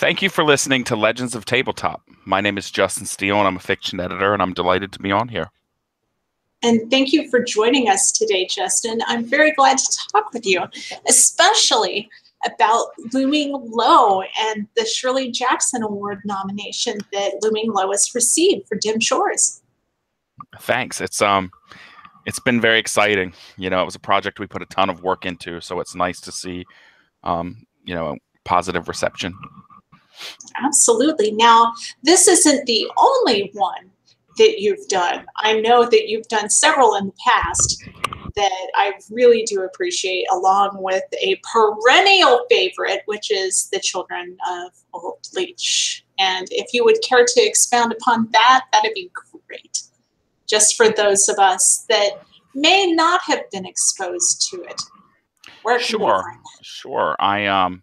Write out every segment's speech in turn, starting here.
Thank you for listening to Legends of Tabletop. My name is Justin Steele, and I'm a fiction editor, and I'm delighted to be on here. And thank you for joining us today, Justin. I'm very glad to talk with you, especially about Looming Low and the Shirley Jackson Award nomination that Looming Low has received for Dim Shores. Thanks. It's been very exciting. It was a project we put a ton of work into, so it's nice to see positive reception. Absolutely. Now, this isn't the only one that you've done. I know that you've done several in the past that I really do appreciate, along with a perennial favorite, which is The Children of Old Leech. And if you would care to expound upon that, that'd be great. Just for those of us that may not have been exposed to it. Where can we find that? Sure. My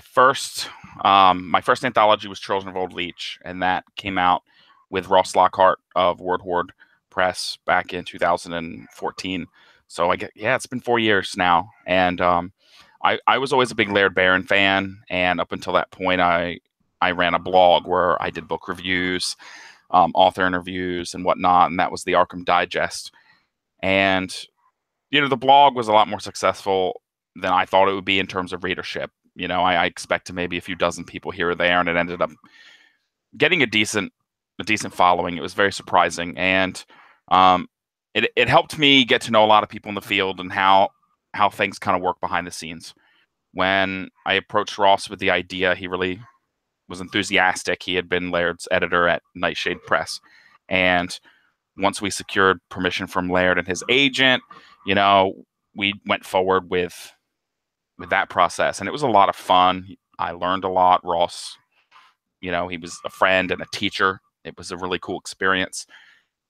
first anthology was Children of Old Leech, and that came out with Ross Lockhart of Word Horde Press back in 2014. So it's been 4 years now, and I was always a big Laird Barron fan, and up until that point, I ran a blog where I did book reviews, author interviews, and whatnot, and that was the Arkham Digest. And the blog was a lot more successful than I thought it would be in terms of readership. I expected maybe a few dozen people here or there, and it ended up getting a decent following. It was very surprising, and it helped me get to know a lot of people in the field and how things kind of work behind the scenes. When I approached Ross with the idea, he really was enthusiastic. He had been Laird's editor at Nightshade Press, and once we secured permission from Laird and his agent, we went forward with that process, and it was a lot of fun. I learned a lot. Ross, he was a friend and a teacher. It was a really cool experience,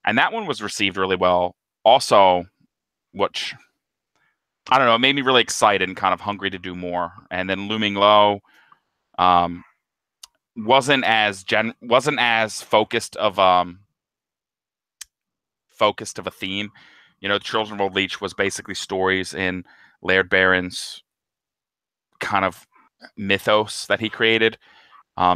and that one was received really well. Also, which I don't know, it made me really excited and kind of hungry to do more. And then Looming Low wasn't as focused of a theme. The Children of Old Leech was basically stories in Laird Barron's kind of mythos that he created,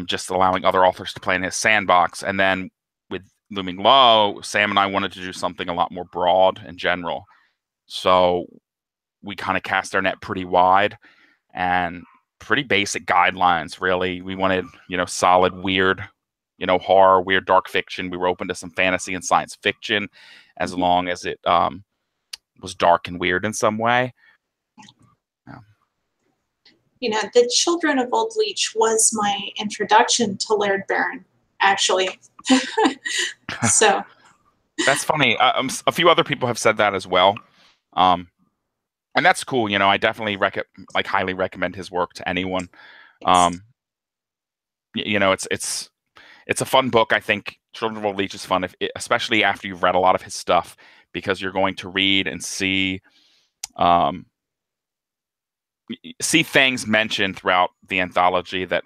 just allowing other authors to play in his sandbox. And then with Looming Low, Sam and I wanted to do something a lot more broad and general. So we kind of cast our net pretty wide and pretty basic guidelines, really. We wanted, solid, weird, horror, weird, dark fiction. We were open to some fantasy and science fiction as long as it was dark and weird in some way. The Children of Old Leech was my introduction to Laird Barron, actually. So that's funny. A few other people have said that as well, and that's cool. I definitely highly recommend his work to anyone. It's a fun book. I think Children of Old Leech is fun, especially after you've read a lot of his stuff, because you're going to read and see things mentioned throughout the anthology that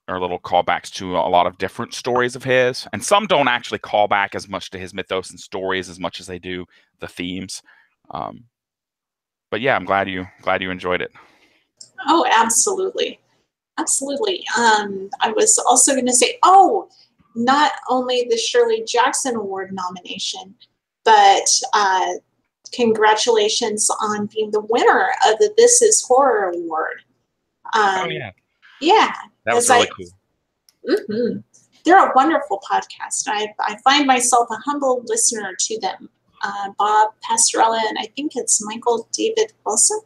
are little callbacks to a lot of different stories of his, and some don't actually call back as much to his mythos and stories as much as they do the themes. But yeah, I'm glad you enjoyed it. Oh, absolutely. Absolutely. I was also going to say, not only the Shirley Jackson Award nomination, but congratulations on being the winner of the This Is Horror Award. Yeah. That was really cool. Mm-hmm. They're a wonderful podcast. I find myself a humble listener to them. Bob Pastorella, and I think it's Michael David Wilson.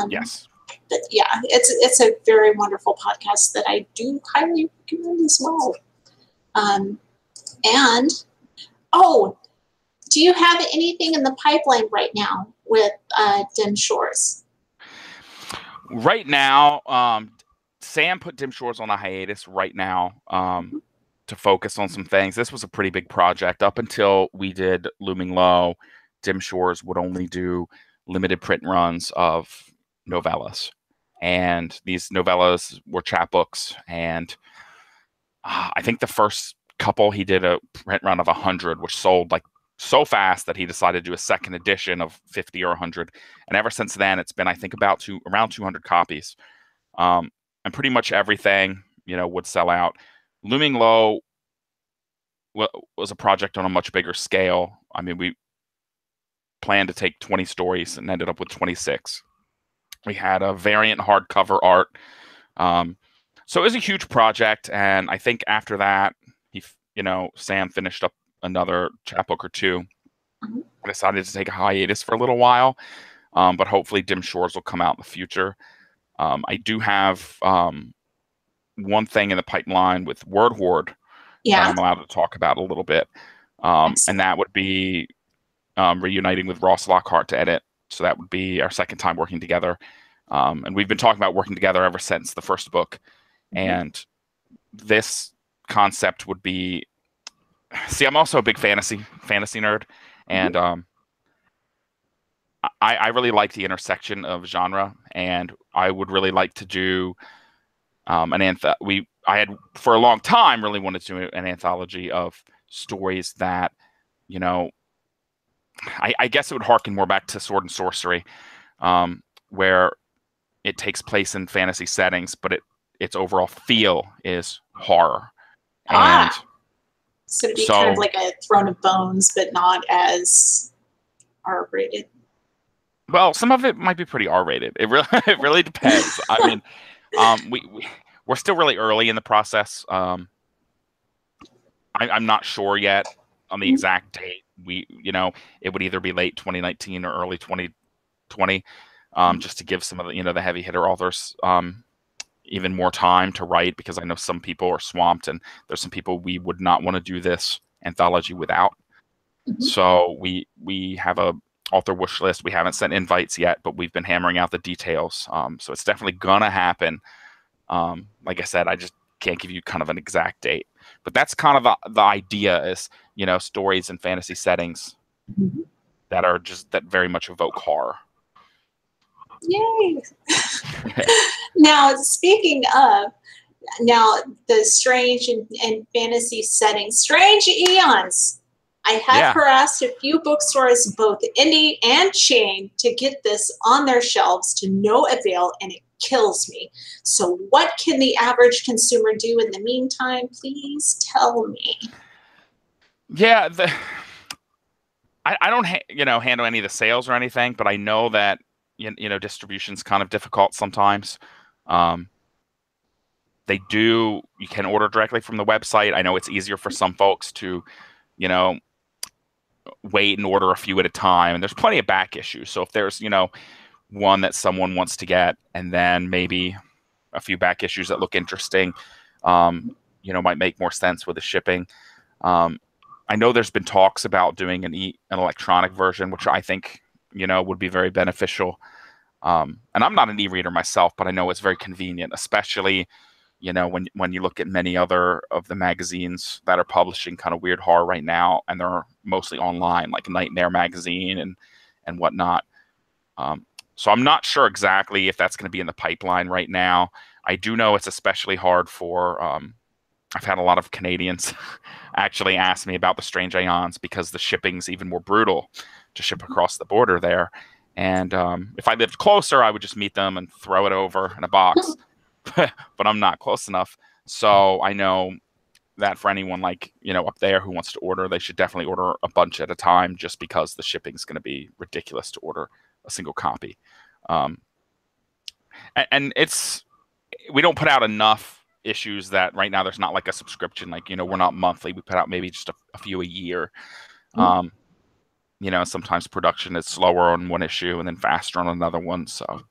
Yes. But yeah, it's a very wonderful podcast that I do highly recommend as well. Do you have anything in the pipeline right now with Dim Shores? Right now, Sam put Dim Shores on a hiatus right now to focus on some things. This was a pretty big project. Up until we did Looming Low, Dim Shores would only do limited print runs of novellas. And these novellas were chapbooks. And I think the first couple, he did a print run of 100, which sold like so fast that he decided to do a second edition of 50 or 100. And ever since then, it's been, I think, around 200 copies. And pretty much everything, would sell out. Looming Low was a project on a much bigger scale. I mean, we planned to take 20 stories and ended up with 26. We had a variant hardcover art. So it was a huge project. And I think after that, Sam finished up another chapbook or two. Mm-hmm. I decided to take a hiatus for a little while. But hopefully Dim Shores will come out in the future. I do have one thing in the pipeline with Word Horde that I'm allowed to talk about a little bit. And that would be reuniting with Ross Lockhart to edit. So that would be our second time working together. And we've been talking about working together ever since the first book. Mm-hmm. And this concept would be, I'm also a big fantasy nerd. And I really like the intersection of genre, and I would really like to do I had for a long time really wanted to do an anthology of stories that, I guess it would harken more back to Sword and Sorcery, where it takes place in fantasy settings, but its overall feel is horror. And so it'd be kind of like a Throne of Bones, but not as R-rated. Well, some of it might be pretty R-rated. It really depends. I mean, we're still really early in the process. I'm not sure yet on the exact date. It would either be late 2019 or early 2020, just to give some of the heavy hitter authors even more time to write, because I know some people are swamped, and there's some people we would not want to do this anthology without. Mm-hmm. So we have a author wish list. We haven't sent invites yet, but we've been hammering out the details. So it's definitely gonna happen. Like I said, I just can't give you kind of an exact date, but that's kind of the idea is, stories in fantasy settings mm-hmm. that very much evoke horror. Yay! Now, speaking of, the strange and fantasy settings, Strange Eons. I have harassed a few bookstores, both indie and chain, to get this on their shelves to no avail, and it kills me. So what can the average consumer do in the meantime? Please tell me. Yeah, I don't handle any of the sales or anything, but I know that distribution's kind of difficult sometimes. You can order directly from the website. I know it's easier for some folks to wait and order a few at a time, and there's plenty of back issues. So if there's one that someone wants to get, and then maybe a few back issues that look interesting, might make more sense with the shipping. I know there's been talks about doing an electronic version, which I think would be very beneficial. And I'm not an e-reader myself, but I know it's very convenient, especially when you look at many other of the magazines that are publishing kind of weird horror right now, and they're mostly online, like Nightmare magazine and whatnot. So I'm not sure exactly if that's going to be in the pipeline right now. I do know it's especially hard for, I've had a lot of Canadians actually ask me about the Strange Eons, because the shipping's even more brutal to ship across the border there. And if I lived closer, I would just meet them and throw it over in a box. But I'm not close enough. So I know that for anyone up there who wants to order, they should definitely order a bunch at a time, just because the shipping is going to be ridiculous to order a single copy. And we don't put out enough issues that right now there's not like a subscription, we're not monthly. We put out maybe just a few a year. Mm-hmm. Sometimes production is slower on one issue and then faster on another one. So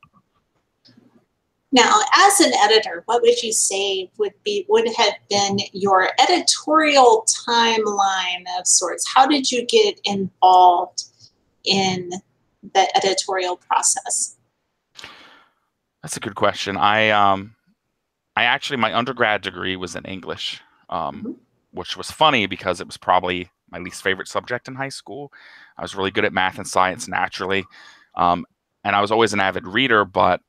now, as an editor, what would you say would have been your editorial timeline of sorts? How did you get involved in the editorial process? That's a good question. I actually, my undergrad degree was in English, mm-hmm. which was funny because it was probably my least favorite subject in high school. I was really good at math and science naturally. And I was always an avid reader, but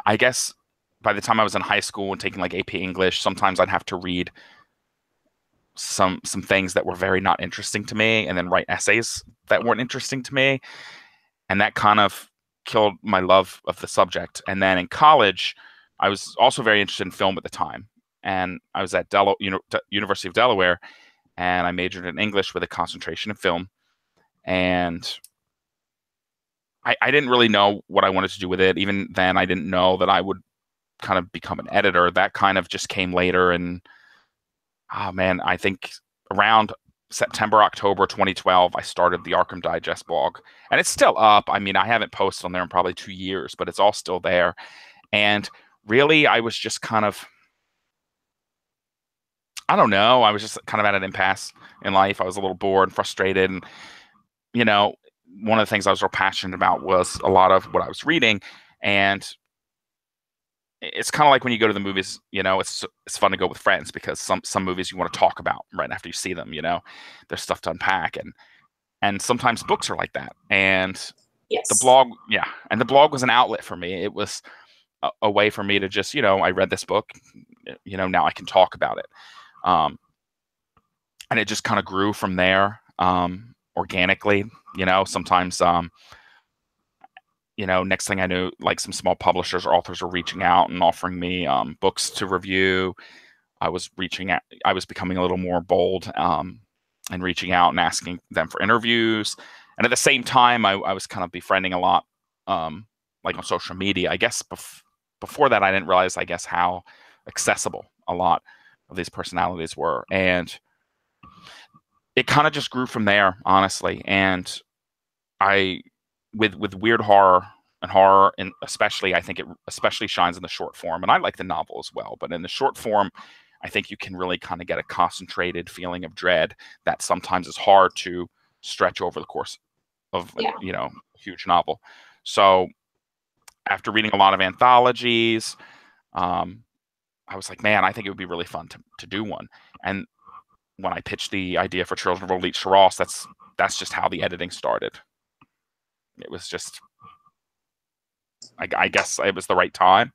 I guess by the time I was in high school and taking AP English, sometimes I'd have to read some things that were very not interesting to me, and then write essays that weren't interesting to me, and that kind of killed my love of the subject. And then in college, I was also very interested in film at the time, and I was at University of Delaware, and I majored in English with a concentration in film. And I didn't really know what I wanted to do with it. Even then, I didn't know that I would kind of become an editor. That kind of just came later. And oh man, I think around September, October 2012, I started the Arkham Digest blog, and it's still up. I mean, I haven't posted on there in probably 2 years, but it's all still there. And really, I was just kind of, I don't know, I was just kind of at an impasse in life. I was a little bored, frustrated, and you know, one of the things I was real passionate about was a lot of what I was reading. And it's kind of like when you go to the movies, it's fun to go with friends, because some movies you want to talk about right after you see them. There's stuff to unpack, and sometimes books are like that. And Yes. the blog, and the blog was an outlet for me. It was a way for me to just, I read this book, now I can talk about it. And it just kind of grew from there, organically. Sometimes, next thing I knew, like some small publishers or authors were reaching out and offering me books to review. I was becoming a little more bold, and reaching out and asking them for interviews. And at the same time, I was kind of befriending a lot, like on social media. I guess before that, I didn't realize, I guess, how accessible a lot of these personalities were. And it kind of just grew from there, honestly. And with weird horror, and especially, I think it especially shines in the short form. And I like the novel as well, but in the short form, I think you can really kind of get a concentrated feeling of dread that sometimes is hard to stretch over the course of a huge novel. So after reading a lot of anthologies, I was like, man, I think it would be really fun to do one. And when I pitched the idea for Children of Old Leech to Ross, that's just how the editing started. It was just, I guess it was the right time,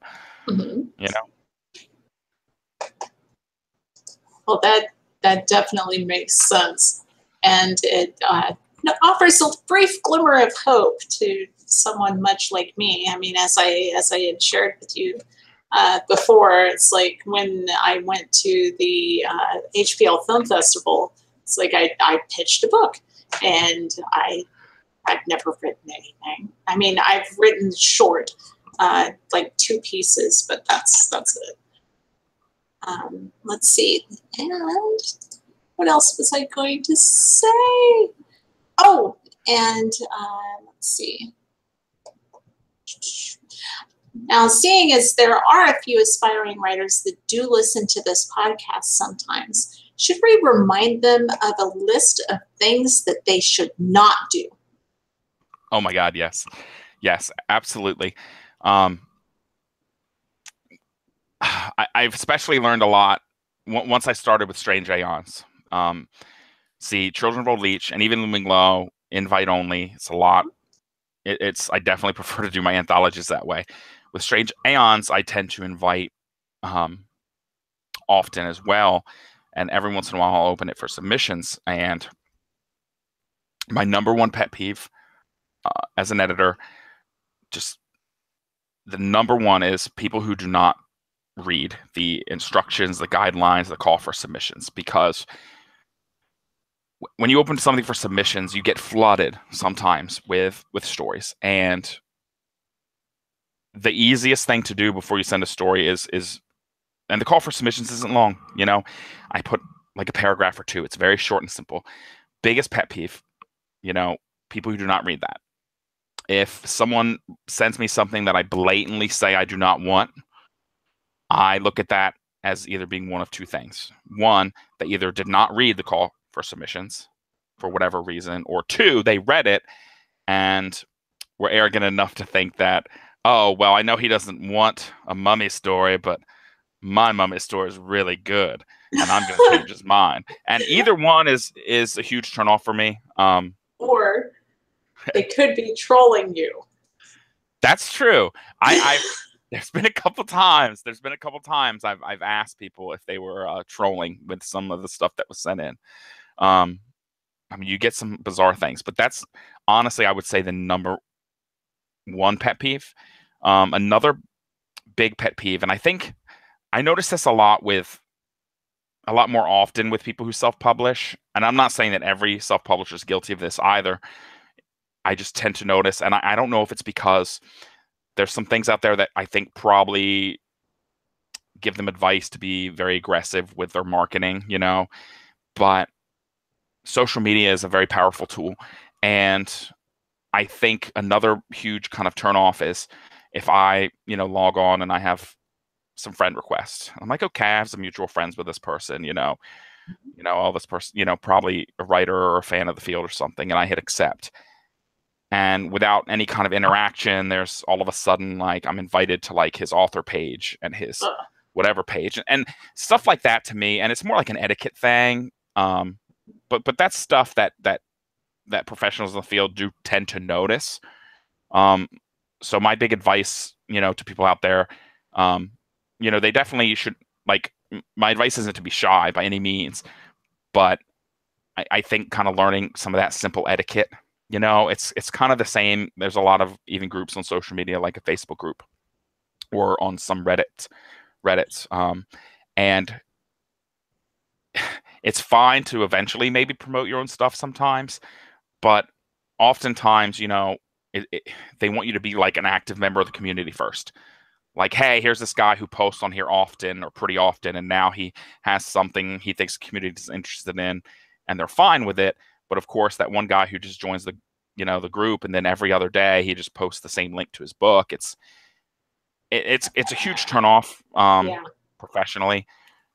Well, that definitely makes sense, and it offers a brief glimmer of hope to someone much like me. I mean, as I had shared with you before, it's like when I went to the HPL Film Festival, it's like I pitched a book, and I've never written anything. I mean, I've written short, like 2 pieces, but that's it. Let's see. And what else was I going to say? Oh, and let's see. Now, seeing as there are a few aspiring writers that do listen to this podcast sometimes, should we remind them of a list of things that they should not do? Oh my God, yes. Yes, absolutely. I've especially learned a lot once I started with Strange Aeons. See, Children of Old Leech and even Looming Low, invite only. It's a lot. I definitely prefer to do my anthologies that way. With Strange Aeons, I tend to invite often as well. And every once in a while, I'll open it for submissions. And my number one pet peeve as an editor, just the number one, is people who do not read the instructions, the guidelines, the call for submissions. Because when you open something for submissions, you get flooded sometimes with stories. And the easiest thing to do before you send a story is and the call for submissions isn't long. I put like a paragraph or 2. It's very short and simple. Biggest pet peeve, people who do not read that. If someone sends me something that I blatantly say I do not want, I look at that as either being one of 2 things. 1, they either did not read the call for submissions for whatever reason, or 2, they read it and were arrogant enough to think that, oh, well, I know he doesn't want a mummy story, but my mummy story is really good, and I'm going to change his mind. And either one is a huge turnoff for me. Or they could be trolling you. That's true. There's been a couple times. There's been a couple times I've asked people if they were trolling with some of the stuff that was sent in. I mean, you get some bizarre things, but that's honestly, I would say, the number one pet peeve. Another big pet peeve, and I think I notice this a lot more often with people who self-publish, and I'm not saying that every self-publisher is guilty of this either. I just tend to notice, and I don't know if it's because there's some things out there that I think probably give them advice to be very aggressive with their marketing, but social media is a very powerful tool. And I think another huge kind of turnoff is if I, log on and I have some friend requests. I'm like, okay, I have some mutual friends with this person, all this person, probably a writer or a fan of the field or something, and I hit accept. And without any kind of interaction, there's all of a sudden, like, I'm invited to like his author page and his whatever page and stuff like that to me. And it's more like an etiquette thing. But that's stuff that professionals in the field do tend to notice. So my big advice, to people out there, they definitely should, like, my advice isn't to be shy by any means, but I think kind of learning some of that simple etiquette, it's kind of the same. There's a lot of even groups on social media, like a Facebook group or on some Reddits. And it's fine to eventually maybe promote your own stuff sometimes, but oftentimes, they want you to be like an active member of the community first. Like, hey, here's this guy who posts on here often or pretty often, and now he has something he thinks the community is interested in, and they're fine with it. But of course, that one guy who just joins the group, and then every other day he just posts the same link to his book. It's a huge turnoff professionally.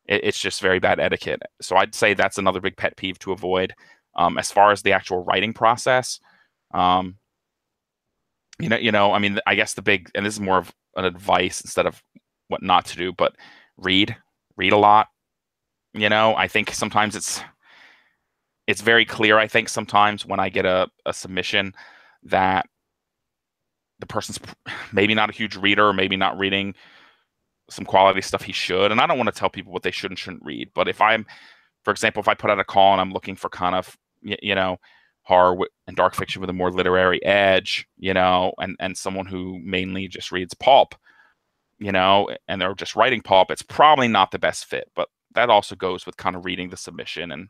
It's just very bad etiquette. So I'd say that's another big pet peeve to avoid. As far as the actual writing process, I mean, I guess and this is more of an advice instead of what not to do, but read a lot. I think sometimes it's very clear. I think sometimes when I get a submission that the person's maybe not a huge reader, or maybe not reading some quality stuff he should. And I don't want to tell people what they should and shouldn't read. But for example, if I put out a call and I'm looking for kind of, horror and dark fiction with a more literary edge, and someone who mainly just reads pulp, and they're just writing pulp, it's probably not the best fit. But that also goes with kind of reading the submission and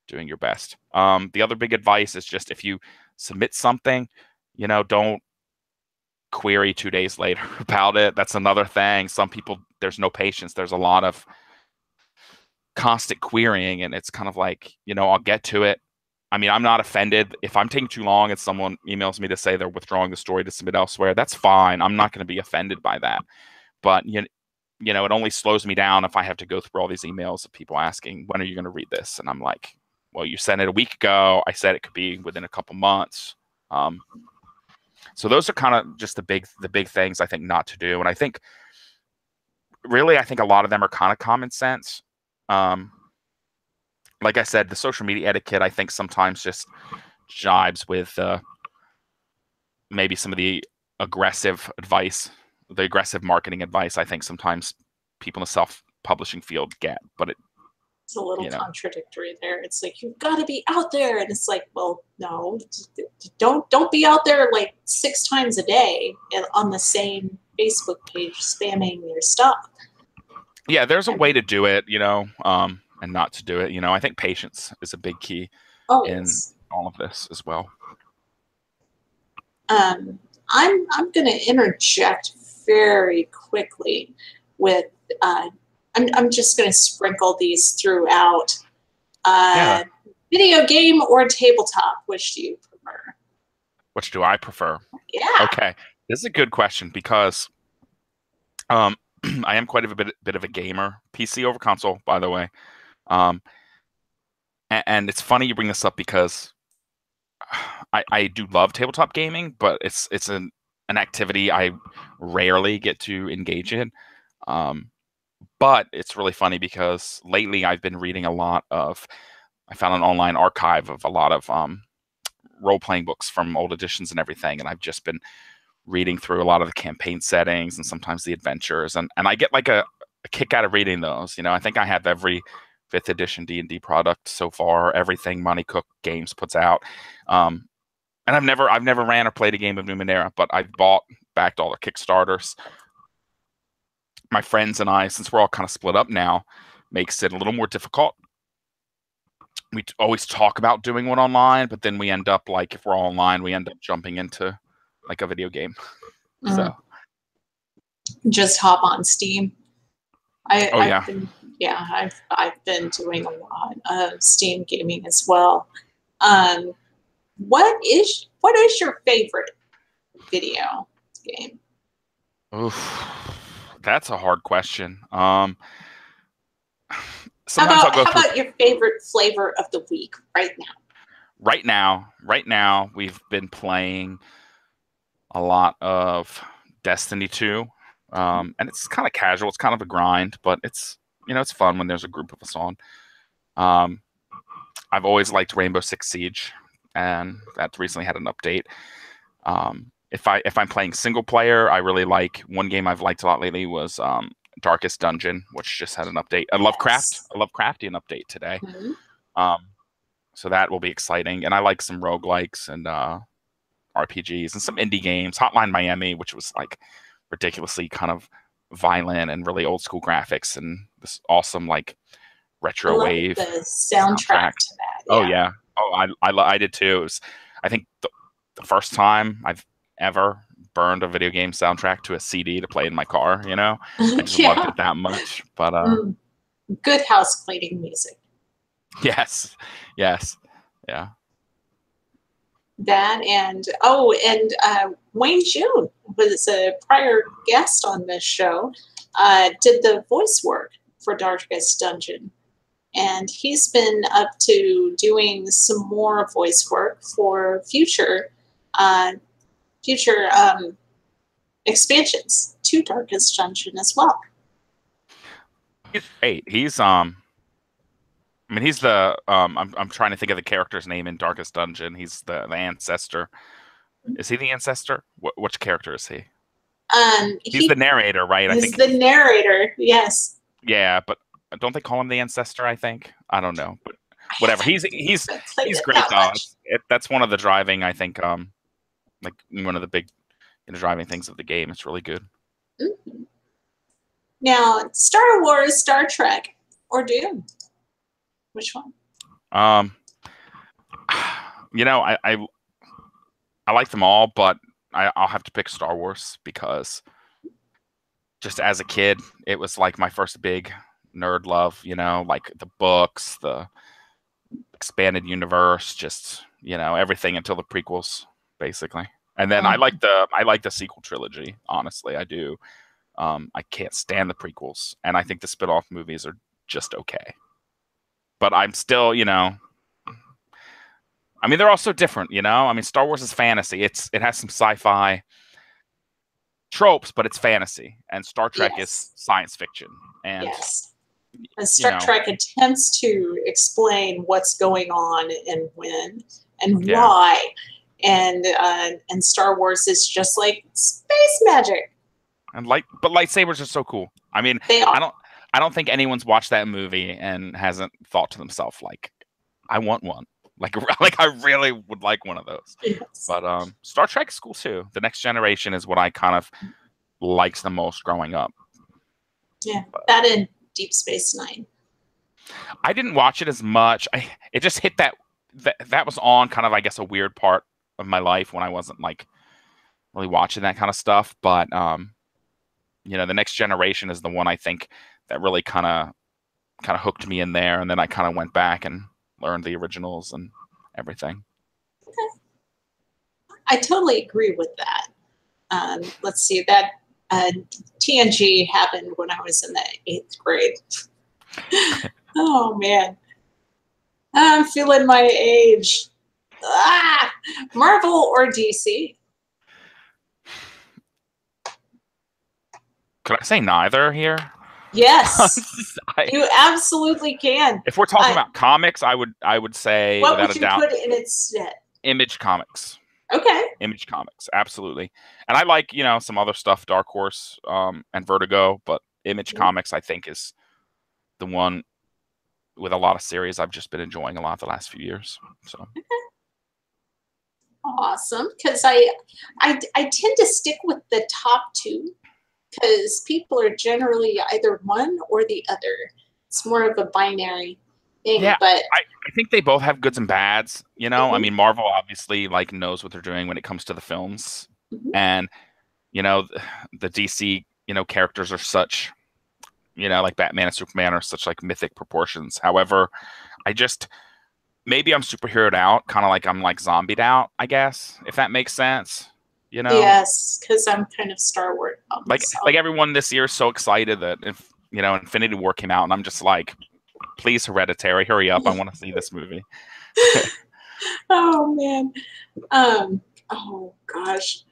doing your best. The other big advice is just, if you submit something, don't query 2 days later about it. That's another thing. Some people, there's no patience. There's a lot of constant querying, and it's kind of like, I'll get to it. I mean, I'm not offended if I'm taking too long and someone emails me to say they're withdrawing the story to submit elsewhere. That's fine. I'm not going to be offended by that. But it only slows me down if I have to go through all these emails of people asking, when are you going to read this? And I'm like, well, you sent it a week ago. I said it could be within a couple months. So those are kind of just the big things I think not to do. And I think a lot of them are kind of common sense. Like I said, the social media etiquette, I think sometimes just jibes with maybe some of the aggressive marketing advice I think sometimes people in the self-publishing field get. But it's a little contradictory there. It's like, you've got to be out there, and it's like, well, no, don't be out there like 6 times a day on the same Facebook page spamming your stuff. Yeah, there's a way to do it, and not to do it. I think patience is a big key in all of this as well. I'm going to interject very quickly with I'm just going to sprinkle these throughout. Video game or tabletop? Which do you prefer? Which do I prefer? Yeah. Okay, this is a good question because I am quite a bit of a gamer. PC over console, by the way. And it's funny you bring this up because I do love tabletop gaming, but it's an activity I rarely get to engage in. But it's really funny because lately I've been reading a lot of. I found an online archive of a lot of role-playing books from old editions and everything, and I've just been reading through a lot of the campaign settings and sometimes the adventures, and I get like a kick out of reading those. I think I have every 5th edition D&D product so far, everything Money Cook Games puts out. And I've never ran or played a game of Numenera, but I've backed all the Kickstarters. My friends and I, since we're all kind of split up now, makes it a little more difficult. We always talk about doing one online, but then we end up, like, if we're all online, we end up jumping into like a video game. So just hop on Steam. I've been doing a lot of Steam gaming as well. What is your favorite video game? Oof, that's a hard question. How about your favorite flavor of the week right now? Right now, we've been playing a lot of Destiny 2, and it's kind of casual. It's kind of a grind, but it's it's fun when there's a group of us on. I've always liked Rainbow Six Siege, and that recently had an update. If I'm playing single player, I really like one game I've liked a lot lately was Darkest Dungeon, which just had an update. A Lovecraftian update today. So that will be exciting. And I like some roguelikes and RPGs and some indie games. Hotline Miami, which was like ridiculously kind of violent and really old school graphics and this awesome like retro wave. The soundtrack to that. Yeah. Oh yeah. Oh, I did too. It was, I think the first time I've ever burned a video game soundtrack to a CD to play in my car. I just loved it that much. But good house cleaning music. Yes. Yeah. That and Wayne June was a prior guest on this show. Did the voice work for Darkest Dungeon, and he's been up to doing some more voice work for future expansions to Darkest Dungeon as well. He's great. He's he's the I'm trying to think of the character's name in Darkest Dungeon. He's the ancestor. Is he the ancestor? Which character is he? He's the narrator, right? He's the narrator. Yes. Yeah, but don't they call him the ancestor? I think. I don't know, but whatever. He's great though. That's one of the driving. I think like one of the big driving things of the game. It's really good. Mm-hmm. Now, Star Wars, Star Trek, or Doom? Which one? I like them all, but I'll have to pick Star Wars because just as a kid, it was like my first big nerd love, like the books, the expanded universe, just, everything until the prequels, basically. And then I like the sequel trilogy, honestly, I do. I can't stand the prequels, and I think the spin-off movies are just okay. But I'm still, they're all so different, Star Wars is fantasy. It has some sci-fi tropes, but it's fantasy. And Star Trek is science fiction. And yes. And Star Trek attempts to explain what's going on and when and why. And Star Wars is just like space magic. And but lightsabers are so cool. They are. I don't think anyone's watched that movie and hasn't thought to themselves like, I want one. Like I really would like one of those. Yes. But Star Trek is cool too. The Next Generation is what I kind of liked the most growing up. Yeah, that and Deep Space Nine. I didn't watch it as much. It just hit that was on kind of, I guess, a weird part of my life when I wasn't like really watching that kind of stuff. But The Next Generation is the one I think that really kind of hooked me in there, and then I kind of went back and learned the originals and everything. Okay. I totally agree with that. Let's see, that TNG happened when I was in the 8th grade. Oh man, I'm feeling my age. Marvel or DC? Could I say neither here? Yes, you absolutely can. If we're talking about comics, I would say what without would a you doubt, put in its stead? Image Comics. Okay. Image Comics, absolutely. And I like, some other stuff, Dark Horse, and Vertigo, but Image Comics, I think, is the one with a lot of series I've just been enjoying a lot the last few years. So Awesome. Because I tend to stick with the top two because people are generally either one or the other. It's more of a binary thing, yeah, but I think they both have goods and bads. I mean, Marvel obviously like knows what they're doing when it comes to the films, and the DC characters are such like Batman and Superman are such like mythic proportions. However, I just maybe I'm superheroed out, kind of like I'm like zombied out, I guess, if that makes sense. yes, because I'm kind of Star Wars myself. Like everyone this year is so excited that if Infinity War came out, and I'm just like, please, Hereditary, hurry up! I want to see this movie. Oh man. Oh gosh.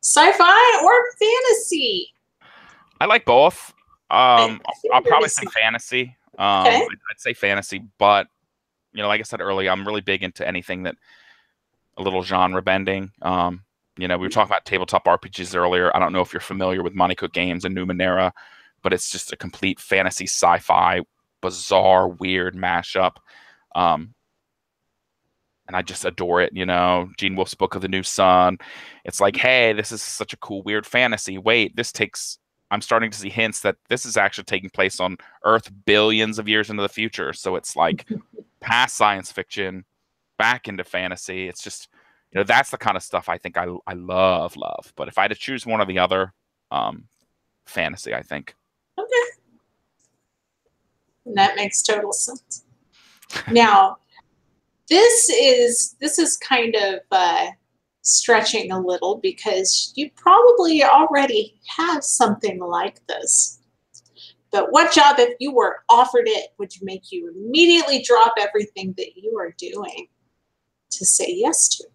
Sci-fi or fantasy? I like both. I'll probably Fantasy. say fantasy. Okay. I'd say fantasy, but like I said earlier, I'm really big into anything that a little genre bending. We were talking about tabletop RPGs earlier. I don't know if you're familiar with Monte Cook Games and Numenera, but it's just a complete fantasy sci-fi, bizarre, weird mashup. And I just adore it. Gene Wolfe's Book of the New Sun. It's like, hey, this is such a cool, weird fantasy. Wait, I'm starting to see hints that this is actually taking place on Earth billions of years into the future. So it's like past science fiction, back into fantasy. It's just, that's the kind of stuff I think I love. But if I had to choose one or the other, fantasy, I think. Okay. And that makes total sense. Now, this is kind of stretching a little because you probably already have something like this. But what job, if you were offered it, would make you immediately drop everything that you are doing to say yes to?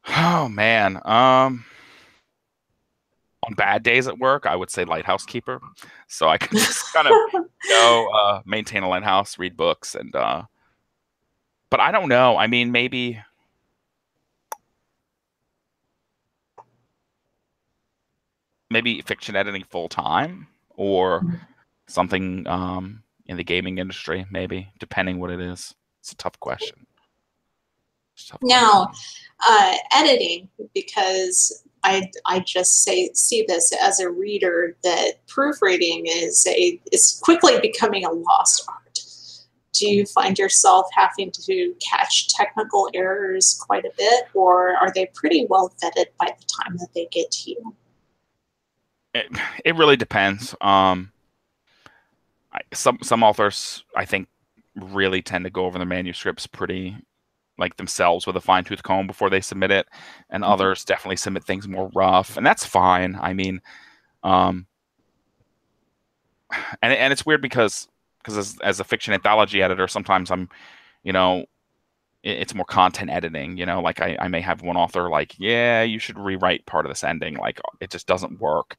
Oh man. On bad days at work, I would say lighthouse keeper. So I could just kind of go maintain a lighthouse, read books, and but I don't know. I mean, maybe fiction editing full time or something in the gaming industry, maybe, depending what it is. It's a tough question. Now, editing, because I just see this as a reader that proofreading is quickly becoming a lost art. Do you find yourself having to catch technical errors quite a bit, or are they pretty well vetted by the time that they get to you? It really depends. Some authors, I think, really tend to go over the manuscripts pretty like themselves with a fine-tooth comb before they submit it, and others definitely submit things more rough, and that's fine. I mean, and it's weird because as a fiction anthology editor, sometimes I'm, it's more content editing. Like I may have one author like, yeah, you should rewrite part of this ending, like it just doesn't work,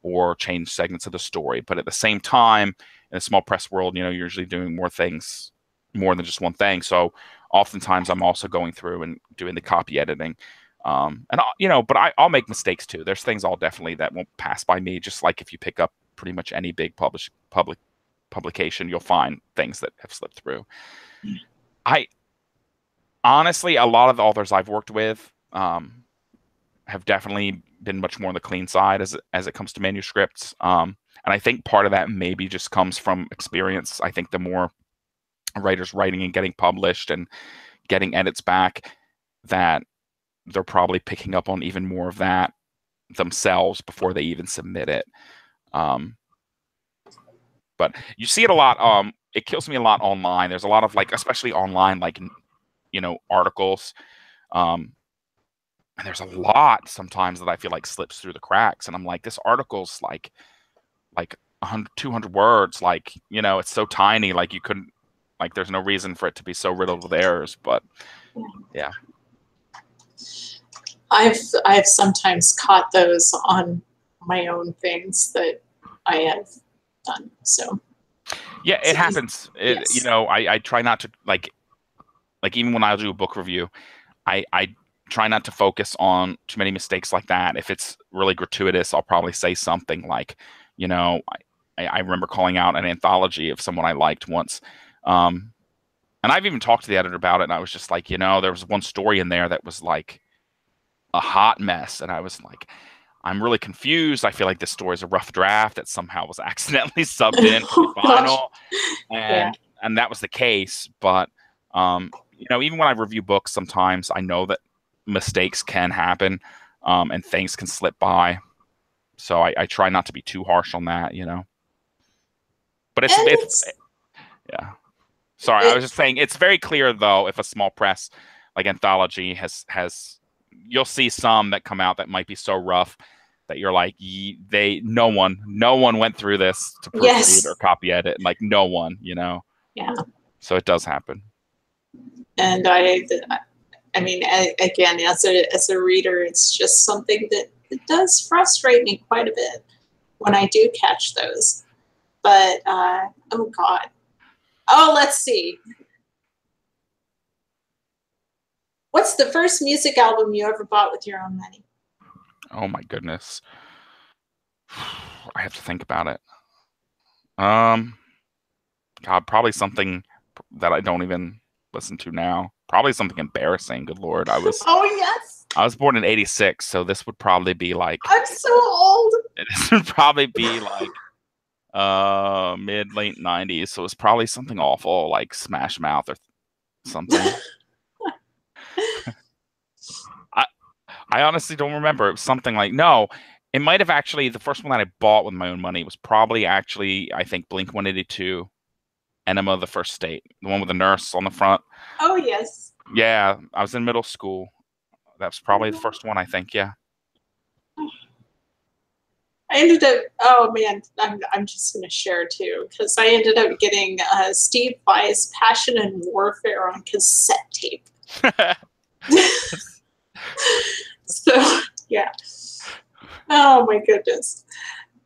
or change segments of the story. But at the same time, in a small press world, you're usually doing more things, more than just one thing. So oftentimes I'm also going through and doing the copy editing. But I'll make mistakes too. There's things that won't pass by me. Just like if you pick up pretty much any big publication, you'll find things that have slipped through. I honestly, a lot of the authors I've worked with have definitely been much more on the clean side as it comes to manuscripts. And I think part of that maybe just comes from experience. I think the more writers writing and getting published and getting edits back, that they're probably picking up on even more of that themselves before they even submit it. But you see it a lot. It kills me a lot online. There's a lot of especially online, articles. And there's a lot sometimes that I feel like slips through the cracks. And I'm like, this article's like 100, 200 words. It's so tiny. You couldn't, there's no reason for it to be so riddled with errors. But yeah. I've sometimes caught those on my own things that I have done. So yeah, it happens. Yes. I try not to like even when I do a book review, I try not to focus on too many mistakes like that. If it's really gratuitous, I'll probably say something like, you know, I remember calling out an anthology of someone I liked once. And I've even talked to the editor about it, and I was just like, there was one story in there that was like a hot mess, and I was like, I'm really confused. I feel like this story is a rough draft that somehow was accidentally subbed in for the final, and that was the case. But even when I review books, sometimes I know that mistakes can happen, and things can slip by. So I try not to be too harsh on that, But it's yeah. Sorry, I was just saying it's very clear though if a small press like anthology has you'll see some that come out that might be so rough that you're like no one went through this to proofread or copy edit, like no one, Yeah. So it does happen. And I mean, again, as a reader, it's just something that it does frustrate me quite a bit when I do catch those. But oh God. Oh, let's see. What's the first music album you ever bought with your own money? Oh my goodness. I have to think about it. God, probably something that I don't even listen to now. Probably something embarrassing. Good Lord. Oh yes. I was born in '86, so this would probably be like I'm so old. This would probably be like mid-late '90s, so it's probably something awful like Smash Mouth or something. I honestly don't remember. It was something like it might have actually the first one that I bought with my own money was probably actually I think Blink-182, Enema of the First State, the one with the nurse on the front. Oh yes. Yeah, I was in middle school. That's probably the first one I think. Yeah. I ended up, oh man, I'm just going to share too, because I ended up getting Steve Vai's Passion and Warfare on cassette tape. So, yeah. Oh my goodness.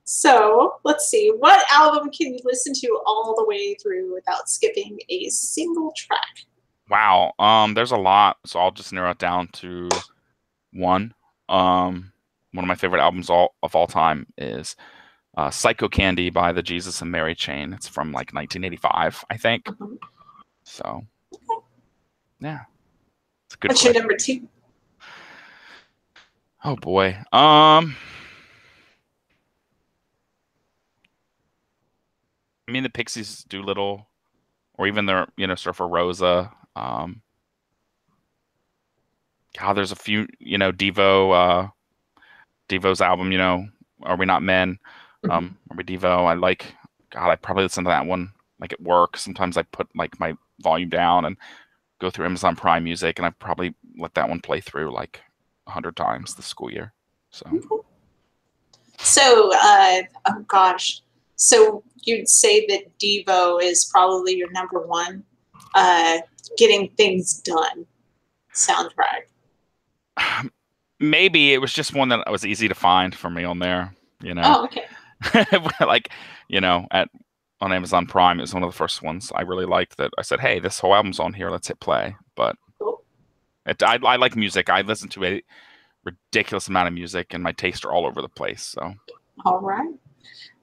So, let's see. What album can you listen to all the way through without skipping a single track? Wow. There's a lot, so I'll just narrow it down to one. One of my favorite albums of all time is Psycho Candy by the Jesus and Mary Chain. It's from like 1985, I think. So, yeah. It's a good What's your number two? Oh boy. I mean the Pixies Doolittle, or even their, Surfer Rosa. God, there's a few, Devo's album, Are We Not Men? Are We Devo? I probably listen to that one like at work. Sometimes I put like my volume down and go through Amazon Prime Music, and I've probably let that one play through like 100 times this school year. So, oh gosh. So you'd say that Devo is probably your number one getting things done soundtrack. Maybe it was just one that was easy to find for me on there, Oh, okay. Like, on Amazon Prime, it was one of the first ones I really liked that I said, hey, this whole album's on here, let's hit play. But cool. I like music. I listen to a ridiculous amount of music, and my tastes are all over the place. So, all right,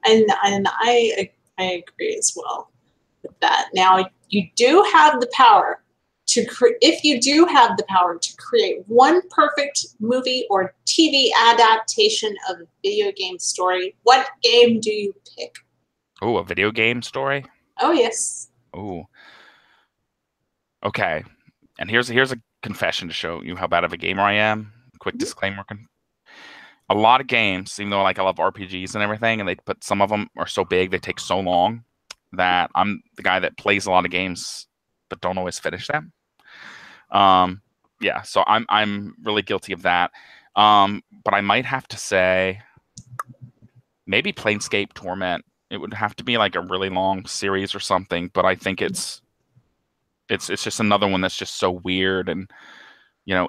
and I agree as well with that. Now, you do have the power if you do have the power to create one perfect movie or TV adaptation of a video game story, what game do you pick? Oh, a video game story? Oh yes. Oh. Okay. And here's a confession to show you how bad of a gamer I am. Quick disclaimer. A lot of games, even though I love RPGs and everything, and some of them are so big, they take so long that I'm the guy that plays a lot of games but don't always finish them. Yeah, so I'm really guilty of that. But I might have to say maybe Planescape Torment. It would have to be like a really long series or something, but I think it's just another one that's just so weird and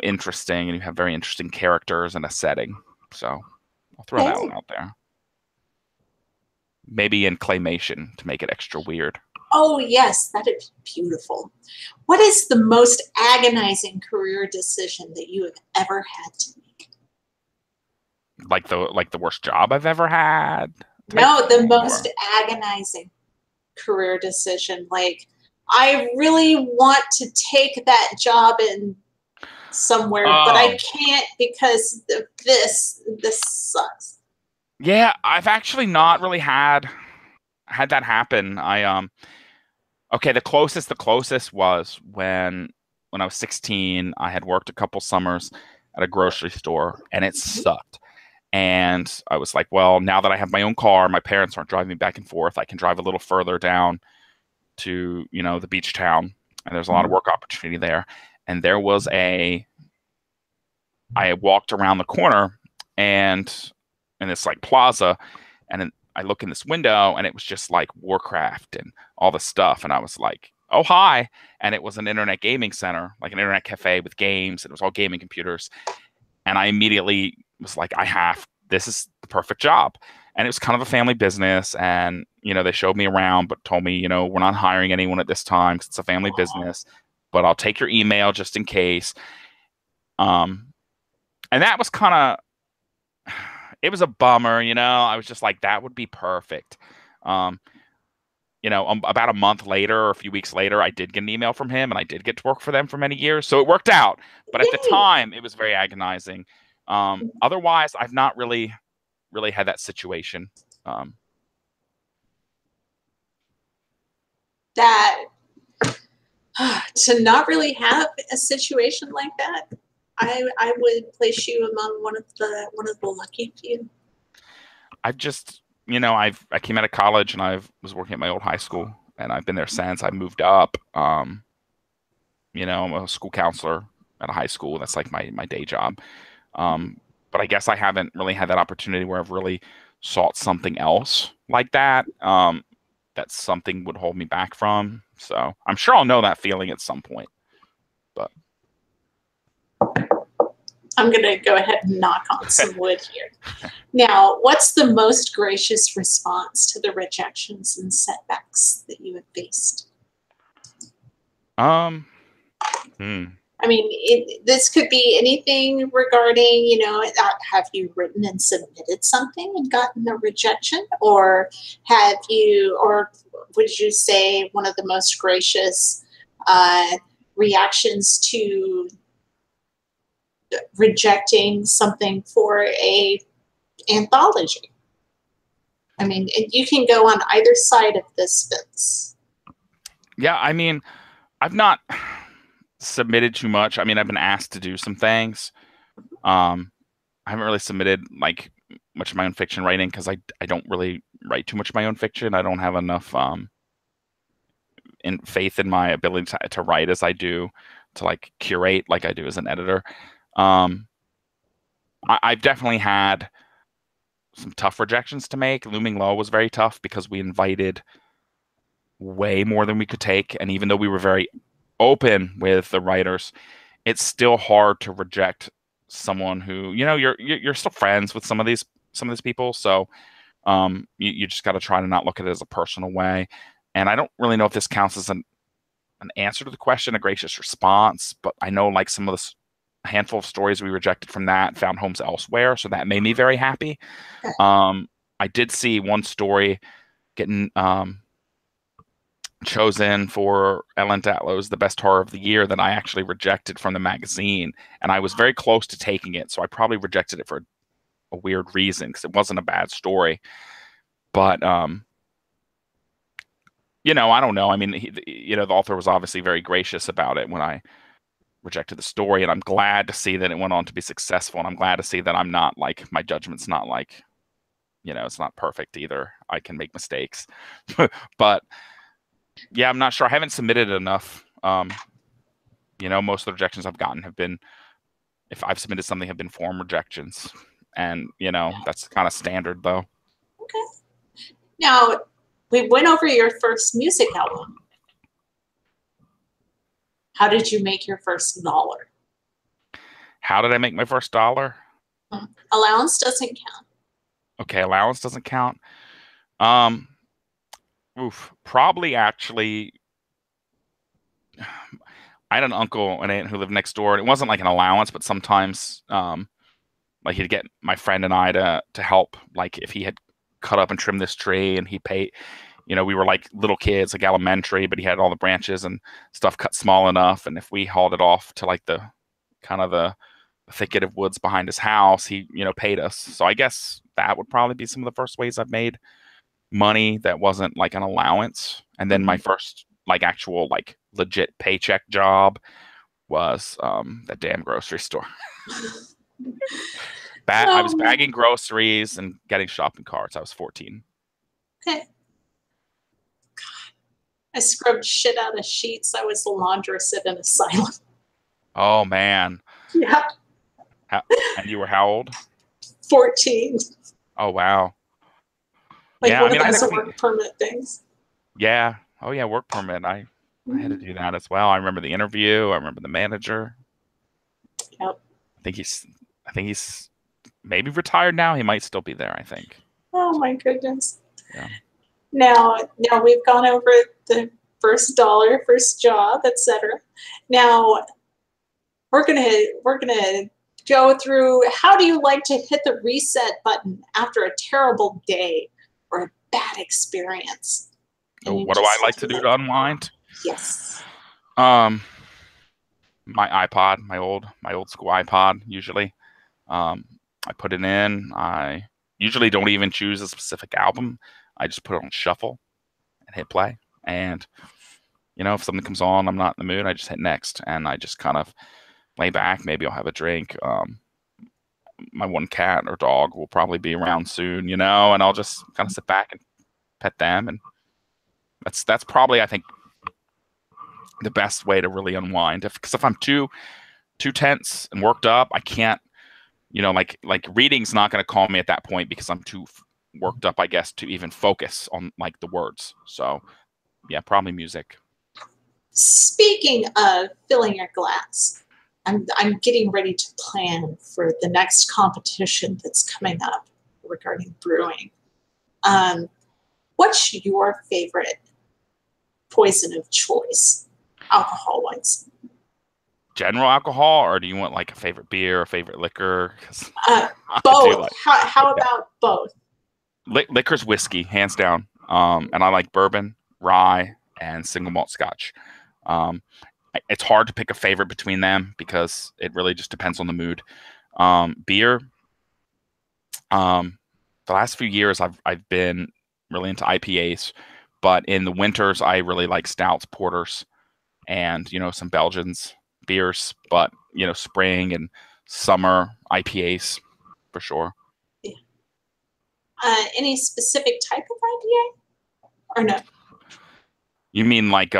interesting, and you have very interesting characters and a setting. So I'll throw that one out there. Maybe in claymation to make it extra weird. Oh, yes, that is beautiful. What is the most agonizing career decision that you have ever had to make? Like the worst job I've ever had type No, the thing, most or agonizing career decision. Like, I really want to take that job in somewhere, but I oh can't because of this sucks. yeah, I've actually not really had that happen. Okay, the closest was when I was 16. I had worked a couple summers at a grocery store, and it sucked. And I was like, well, now that I have my own car, my parents aren't driving me back and forth. I can drive a little further down to, the beach town, and there's a lot of work opportunity there. And I walked around the corner, and in this like plaza, and then I look in this window, and it was just like Warcraft and all the stuff, and I was like, "Oh, hi!" And it was an internet gaming center, like an internet cafe with games, and it was all gaming computers. And I immediately was like, this is the perfect job. And it was kind of a family business, and they showed me around, but told me, we're not hiring anyone at this time because it's a family business, but I'll take your email just in case. Um, and that was kind of, it was a bummer. I was just like, that would be perfect. Um, about a month later or a few weeks later, I did get an email from him, and I did get to work for them for many years. So it worked out. But at the Yay! time, it was very agonizing. Otherwise, I've not really had that situation. Um, That to not really have a situation like that, I would place you among one of the lucky few. I've just, I came out of college, and I was working at my old high school, and I've been there since. I moved up. I'm a school counselor at a high school. That's like my day job. Um, but I guess I haven't really had that opportunity where I've really sought something else like that. That something would hold me back from. So I'm sure I'll know that feeling at some point. But I'm going to go ahead and knock on some wood here. Now, what's the most gracious response to the rejections and setbacks that you have faced? um, hmm. I mean, this could be anything regarding, have you written and submitted something and gotten a rejection? Or or would you say one of the most gracious reactions to rejecting something for a anthology? I mean, you can go on either side of this fence. Yeah, I mean, I've not submitted too much. I mean, I've been asked to do some things. I haven't really submitted like much of my own fiction writing because I don't really write too much of my own fiction. I don't have enough in faith in my ability to write as I do to like curate like I do as an editor. Um, I've definitely had some tough rejections to make. Looming Low was very tough because we invited way more than we could take, and even though we were very open with the writers, it's still hard to reject someone who you're still friends with some of these people. So you just got to try to not look at it as a personal way. And I don't really know if this counts as an answer to the question, a gracious response, but I know like some of the a handful of stories we rejected from that found homes elsewhere, so that made me very happy. I did see one story getting chosen for Ellen Datlow's The Best Horror of the Year that I actually rejected from the magazine, and I was very close to taking it, so I probably rejected it for a weird reason because it wasn't a bad story. But I don't know. I mean, the author was obviously very gracious about it when I rejected the story, and I'm glad to see that it went on to be successful, and I'm glad to see that I'm not like my judgment's not like it's not perfect either. I can make mistakes. But yeah, I'm not sure. I haven't submitted enough. Most of the rejections I've gotten have been, if I've submitted something, have been form rejections. And, that's kind of standard though. Okay. Now, we went over your first music album. How did you make your first dollar? How did I make my first dollar? Allowance doesn't count. Okay, allowance doesn't count. Um, Oof, probably actually. I had an uncle and aunt who lived next door, and it wasn't like an allowance, but sometimes, like he'd get my friend and I to help, like if he had cut up and trimmed this tree, and he paid. We were like little kids, like elementary, but he had all the branches and stuff cut small enough, and if we hauled it off to like the kind of the thicket of woods behind his house, he paid us. So I guess that would probably be some of the first ways I've made money that wasn't like an allowance. And then my first like actual like legit paycheck job was that damn grocery store. I was bagging groceries and getting shopping carts. I was 14. Okay. I scrubbed shit out of sheets. I was a laundress at an asylum. Oh man. Yeah. And you were how old? 14. Oh wow. Like yeah, one of those work permit things. Yeah. Oh yeah, work permit. I had to do that as well. I remember the interview. I remember the manager. Yep. I think he's maybe retired now. He might still be there, I think. Oh my goodness. Yeah. Now we've gone over the first dollar, first job, etc. Now we're gonna go through how do you like to hit the reset button after a terrible day or a bad experience? What do I like to do to unwind? Yes. My iPod, my old school iPod, usually. I put it in. I usually don't even choose a specific album. I just put it on shuffle and hit play. And if something comes on, I'm not in the mood, I just hit next, and I just kind of lay back. Maybe I'll have a drink. My one cat or dog will probably be around soon, and I'll just kind of sit back and pet them, and that's probably, I think, the best way to really unwind. Because if I'm too tense and worked up, I can't. Like reading's not going to calm me at that point because I'm too worked up, I guess, to even focus on like the words. So, yeah, probably music. Speaking of filling your glass, I'm getting ready to plan for the next competition that's coming up regarding brewing. What's your favorite poison of choice, alcohol-wise? General alcohol, or do you want like a favorite beer, a favorite liquor? Both. How about both? Liquor's whiskey, hands down. And I like bourbon, rye, and single malt scotch. It's hard to pick a favorite between them because it really just depends on the mood. Beer. The last few years, I've been really into IPAs, but in the winters, I really like stouts, porters, and some Belgians beers. But spring and summer IPAs for sure. Yeah. Any specific type of IPA, or no? You mean like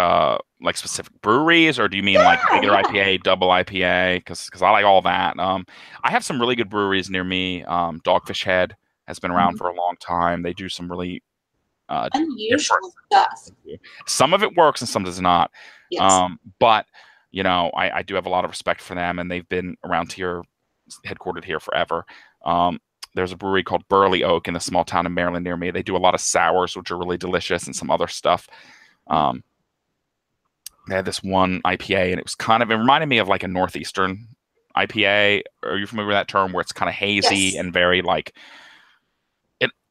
specific breweries, or do you mean like regular IPA, double IPA? Because I like all that. I have some really good breweries near me. Dogfish Head has been around for a long time. They do some really unusual stuff. Some of it works and some does not. Yes. But I do have a lot of respect for them, and they've been around here, headquartered here forever. There's a brewery called Burley Oak in a small town in Maryland near me. They do a lot of sours, which are really delicious, and some other stuff. They had this one IPA, and it reminded me of like a Northeastern IPA. Are you familiar with that term, where it's kind of hazy and very like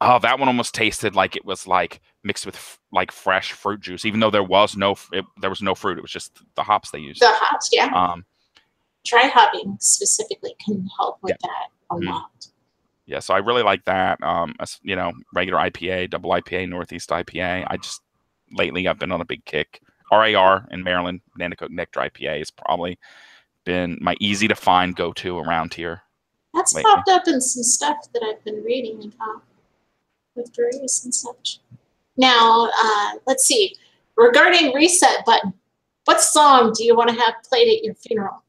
that one almost tasted like it was like mixed with like fresh fruit juice, even though there was no fruit. It was just the hops they used. The hops, yeah. Dry hopping specifically can help with that a lot. Yeah, so I really like that. Regular IPA, double IPA, Northeast IPA. Lately I've been on a big kick. RAR in Maryland, Nanticoke Nectar IPA has probably been my easy to find go-to around here. That's lately popped up in some stuff that I've been reading about with breweries and such. Now, let's see. Regarding reset button, what song do you want to have played at your funeral?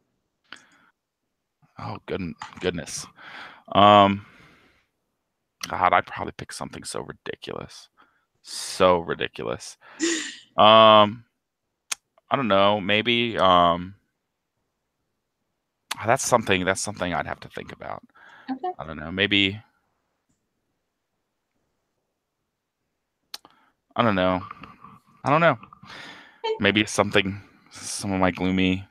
Oh, goodness. God, I'd probably pick something so ridiculous. So ridiculous. I don't know, maybe that's something I'd have to think about. Okay. I don't know, maybe I don't know. I don't know. Maybe it's something, some of my gloomy,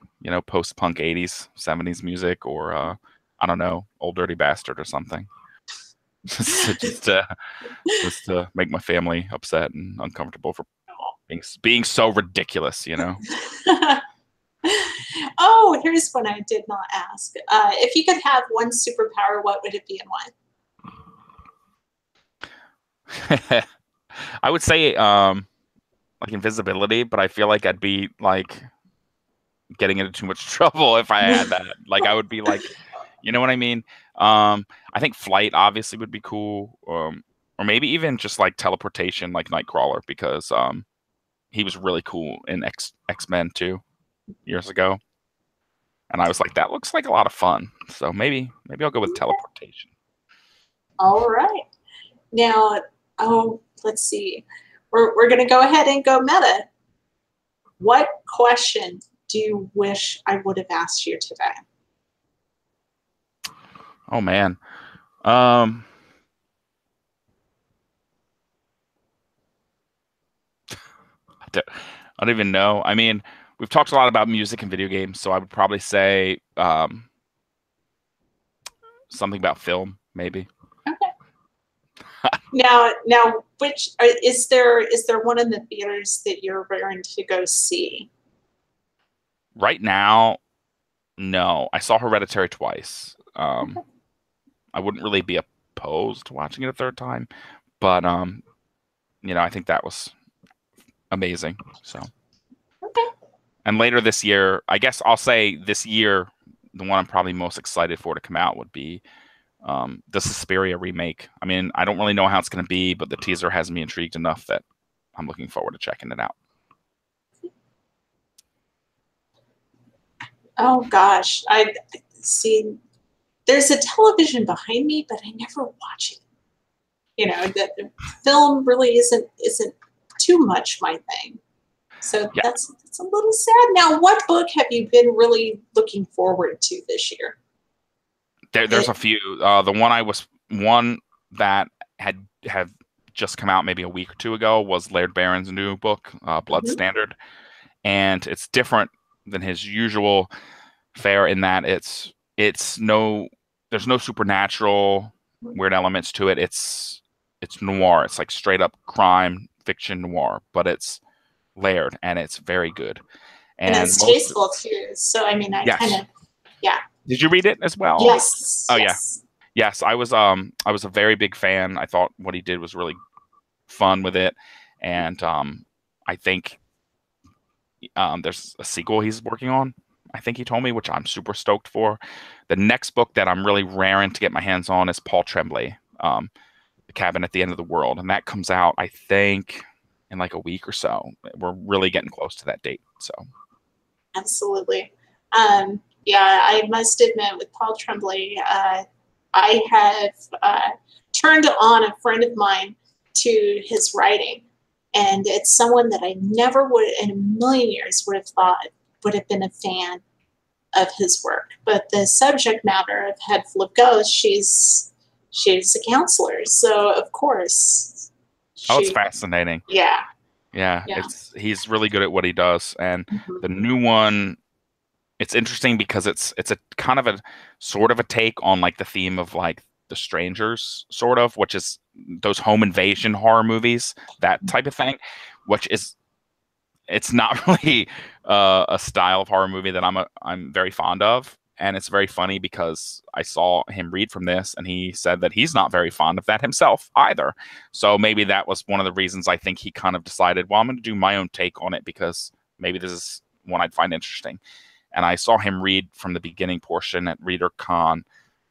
post-punk 80s, 70s music, or I don't know, Old Dirty Bastard or something. just to make my family upset and uncomfortable for being so ridiculous, Oh, here's one I did not ask. If you could have one superpower, what would it be and why? I would say like invisibility, but I feel like I'd be like getting into too much trouble if I had that. Like I would be like, you know what I mean? I think flight obviously would be cool. Or maybe even just like teleportation like Nightcrawler, because he was really cool in X-Men 2 years ago. And I was like, that looks like a lot of fun. So maybe I'll go with teleportation. All right. Now, let's see. We're going to go ahead and go meta. What question do you wish I would have asked you today? Oh man. I don't even know. I mean, we've talked a lot about music and video games, so I would probably say something about film, maybe. Okay. Now, which is there one in the theaters that you're raring to go see? Right now, no. I saw Hereditary twice. Okay. I wouldn't really be opposed to watching it a third time, but I think that was amazing. So, okay. And later this year, I guess I'll say this year, the one I'm probably most excited for to come out would be the Suspiria remake. I mean, I don't really know how it's going to be, but the teaser has me intrigued enough that I'm looking forward to checking it out. Oh gosh, I see. There's a television behind me, but I never watch it. The film really isn't too much my thing. So Yeah. that's a little sad. Now, what book have you been really looking forward to this year? There's a few. The one that have just come out maybe a week or two ago was Laird Barron's new book, Blood Standard, and it's different than his usual fare in that there's no supernatural weird elements to it. It's noir. It's like straight up crime fiction noir, but it's layered and it's very good. And it's tasteful too. So I mean, yeah. Did you read it as well? Yes. Oh yes. Yeah. Yes, I was a very big fan. I thought what he did was really fun with it, and I think there's a sequel he's working on. I think he told me, which I'm super stoked for. The next book that I'm really raring to get my hands on is Paul Tremblay, The Cabin at the End of the World, and that comes out I think in like a week or so. We're really getting close to that date. So absolutely. Yeah, I must admit, with Paul Tremblay, I have turned on a friend of mine to his writing, and it's someone that I never would in a million years would have thought would have been a fan of his work. But the subject matter of Head Full of Ghosts, she's a counselor, so of course. It's fascinating. Yeah. He's really good at what he does, and the new one, it's interesting because it's a kind of a sort of a take on like the theme of like The Strangers, sort of, which is those home invasion horror movies, that type of thing, which is, it's not really a style of horror movie that I'm very fond of. And it's very funny because I saw him read from this and he said that he's not very fond of that himself either. So maybe that was one of the reasons I think he kind of decided, well, I'm going to do my own take on it because maybe this is one I'd find interesting. And I saw him read from the beginning portion at ReaderCon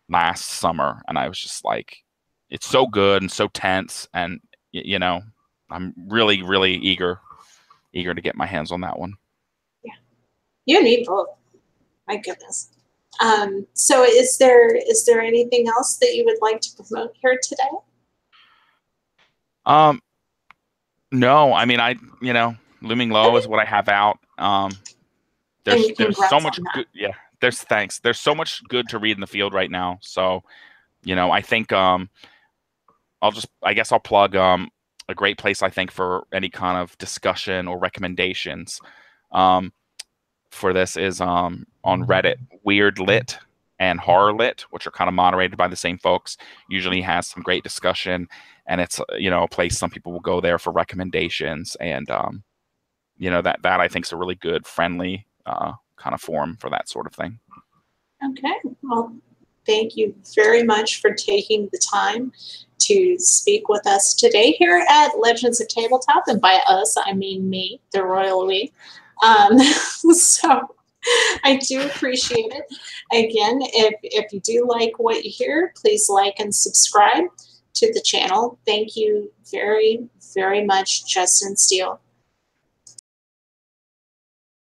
last summer. And I was just like, it's so good and so tense. And, I'm really, really eager to get my hands on that one. Yeah. You need both. My goodness. So is there anything else that you would like to promote here today? No, I mean, Looming Low is what I have out. There's so much good. Yeah, thanks. There's so much good to read in the field right now. So, I think I guess I'll plug a great place, I think, for any kind of discussion or recommendations um, for this is on Reddit. Weird Lit and Horror Lit, which are kind of moderated by the same folks, usually has some great discussion, and it's a place some people will go there for recommendations, and that I think is a really good, friendly kind of forum for that sort of thing. Okay, well, thank you very much for taking the time to speak with us today here at Legends of Tabletop, and by us, I mean me, the royal we. So I do appreciate it. Again, if you do like what you hear, please like and subscribe to the channel. Thank you very, very much, Justin Steele.